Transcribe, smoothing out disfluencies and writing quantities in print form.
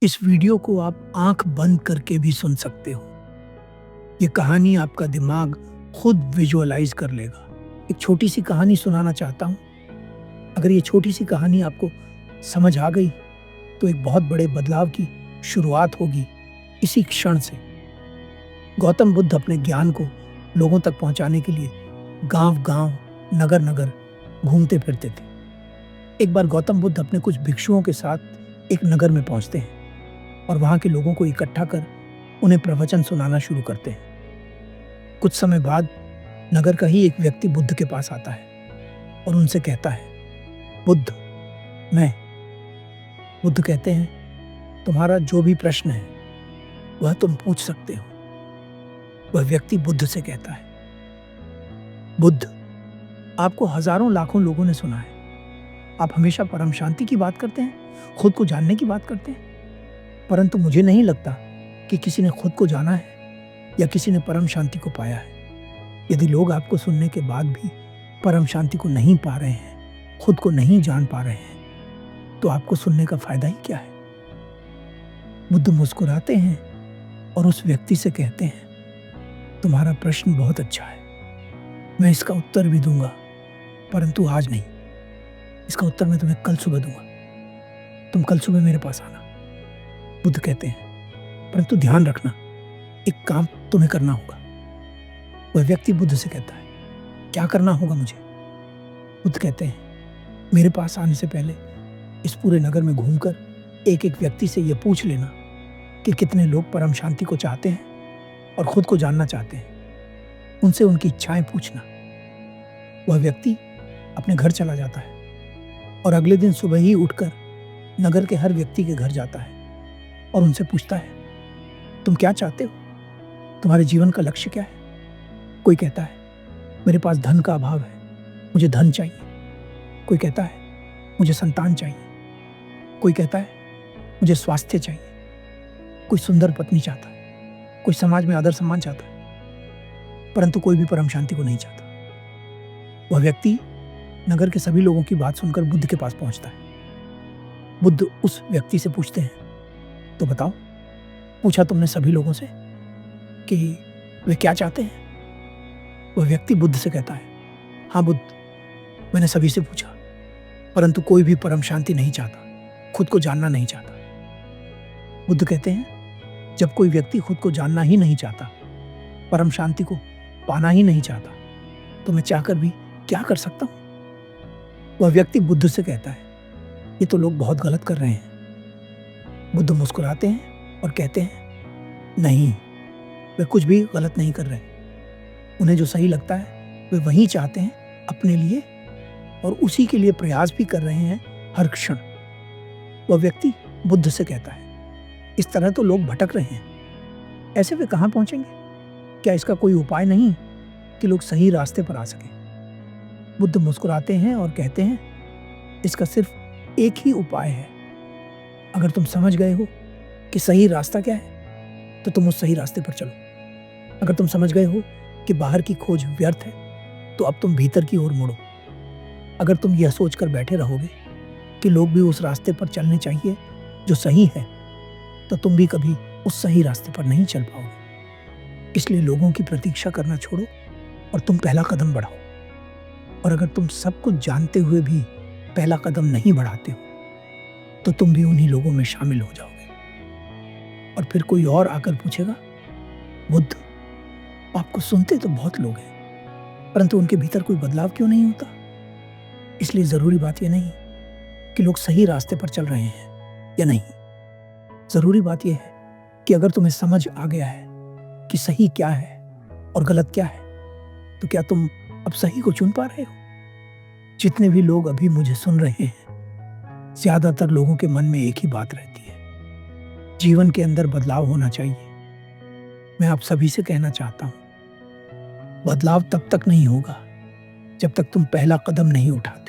इस वीडियो को आप आंख बंद करके भी सुन सकते हो। ये कहानी आपका दिमाग खुद विजुअलाइज कर लेगा। एक छोटी सी कहानी सुनाना चाहता हूँ। अगर ये छोटी सी कहानी आपको समझ आ गई तो एक बहुत बड़े बदलाव की शुरुआत होगी इसी क्षण से। गौतम बुद्ध अपने ज्ञान को लोगों तक पहुंचाने के लिए गांव-गांव, नगर-नगर घूमते फिरते थे। एक बार गौतम बुद्ध अपने कुछ भिक्षुओं के साथ एक नगर में पहुंचते हैं और वहां के लोगों को इकट्ठा कर उन्हें प्रवचन सुनाना शुरू करते हैं। कुछ समय बाद नगर का ही एक व्यक्ति बुद्ध के पास आता है और उनसे कहता है, बुद्ध, मैं। बुद्ध कहते हैं, तुम्हारा जो भी प्रश्न है वह तुम पूछ सकते हो। वह व्यक्ति बुद्ध से कहता है, बुद्ध, आपको हजारों लाखों लोगों ने सुना है। आप हमेशा परम शांति की बात करते हैं, खुद को जानने की बात करते हैं, परंतु मुझे नहीं लगता कि किसी ने खुद को जाना है या किसी ने परम शांति को पाया है। यदि लोग आपको सुनने के बाद भी परम शांति को नहीं पा रहे हैं, खुद को नहीं जान पा रहे हैं, तो आपको सुनने का फायदा ही क्या है? बुद्ध मुस्कुराते हैं और उस व्यक्ति से कहते हैं, तुम्हारा प्रश्न बहुत अच्छा है, मैं इसका उत्तर भी दूंगा, परंतु आज नहीं। इसका उत्तर मैं तुम्हें कल सुबह दूंगा। तुम कल सुबह मेरे पास आना। बुद्ध कहते हैं, परंतु ध्यान रखना, एक काम तुम्हें करना होगा। वह व्यक्ति बुद्ध से कहता है, क्या करना होगा मुझे? बुद्ध कहते हैं, मेरे पास आने से पहले इस पूरे नगर में घूमकर एक एक व्यक्ति से यह पूछ लेना कि कितने लोग परम शांति को चाहते हैं और खुद को जानना चाहते हैं। उनसे उनकी इच्छाएं पूछना। वह व्यक्ति अपने घर चला जाता है और अगले दिन सुबह ही उठकर नगर के हर व्यक्ति के घर जाता है और उनसे पूछता है, तुम क्या चाहते हो? तुम्हारे जीवन का लक्ष्य क्या है? कोई कहता है, मेरे पास धन का अभाव है, मुझे धन चाहिए। कोई कहता है, मुझे संतान चाहिए। कोई कहता है, मुझे स्वास्थ्य चाहिए। कोई सुंदर पत्नी चाहता है, कोई समाज में आदर सम्मान चाहता है, परंतु कोई भी परम शांति को नहीं चाहता। वह व्यक्ति नगर के सभी लोगों की बात सुनकर बुद्ध के पास पहुंचता है। बुद्ध उस व्यक्ति से पूछते हैं, तो बताओ, पूछा तुमने सभी लोगों से कि वे क्या चाहते हैं? वह व्यक्ति बुद्ध से कहता है, हाँ बुद्ध, मैंने सभी से पूछा, परंतु कोई भी परम शांति नहीं चाहता, खुद को जानना नहीं चाहता। बुद्ध कहते हैं, जब कोई व्यक्ति खुद को जानना ही नहीं चाहता, परम शांति को पाना ही नहीं चाहता, तो मैं चाहकर भी क्या कर सकता हूं? वह व्यक्ति बुद्ध से कहता है, ये तो लोग बहुत गलत कर रहे हैं। बुद्ध मुस्कुराते हैं और कहते हैं, नहीं, वे कुछ भी गलत नहीं कर रहे। उन्हें जो सही लगता है वे वही चाहते हैं अपने लिए और उसी के लिए प्रयास भी कर रहे हैं हर क्षण। वह व्यक्ति बुद्ध से कहता है, इस तरह तो लोग भटक रहे हैं, ऐसे वे कहाँ पहुंचेंगे? क्या इसका कोई उपाय नहीं कि लोग सही रास्ते पर आ सकें? बुद्ध मुस्कुराते हैं और कहते हैं, इसका सिर्फ एक ही उपाय है। अगर तुम समझ गए हो कि सही रास्ता क्या है, तो तुम उस सही रास्ते पर चलो। अगर तुम समझ गए हो कि बाहर की खोज व्यर्थ है, तो अब तुम भीतर की ओर मुड़ो। अगर तुम यह सोचकर बैठे रहोगे कि लोग भी उस रास्ते पर चलने चाहिए जो सही है, तो तुम भी कभी उस सही रास्ते पर नहीं चल पाओगे। इसलिए लोगों की प्रतीक्षा करना छोड़ो और तुम पहला कदम बढ़ाओ। और अगर तुम सब कुछ जानते हुए भी पहला कदम नहीं बढ़ाते हो, तो तुम भी उन्हीं लोगों में शामिल हो जाओगे। और फिर कोई और आकर पूछेगा, बुद्ध, आपको सुनते तो बहुत लोग हैं, परंतु उनके भीतर कोई बदलाव क्यों नहीं होता? इसलिए जरूरी बात यह नहीं कि लोग सही रास्ते पर चल रहे हैं या नहीं। जरूरी बात यह है कि अगर तुम्हें समझ आ गया है कि सही क्या है और गलत क्या है, तो क्या तुम अब सही को चुन पा रहे हो? जितने भी लोग अभी मुझे सुन रहे हैं, ज्यादातर लोगों के मन में एक ही बात रहती है, जीवन के अंदर बदलाव होना चाहिए। मैं आप सभी से कहना चाहता हूं, बदलाव तब तक नहीं होगा जब तक तुम पहला कदम नहीं उठाते।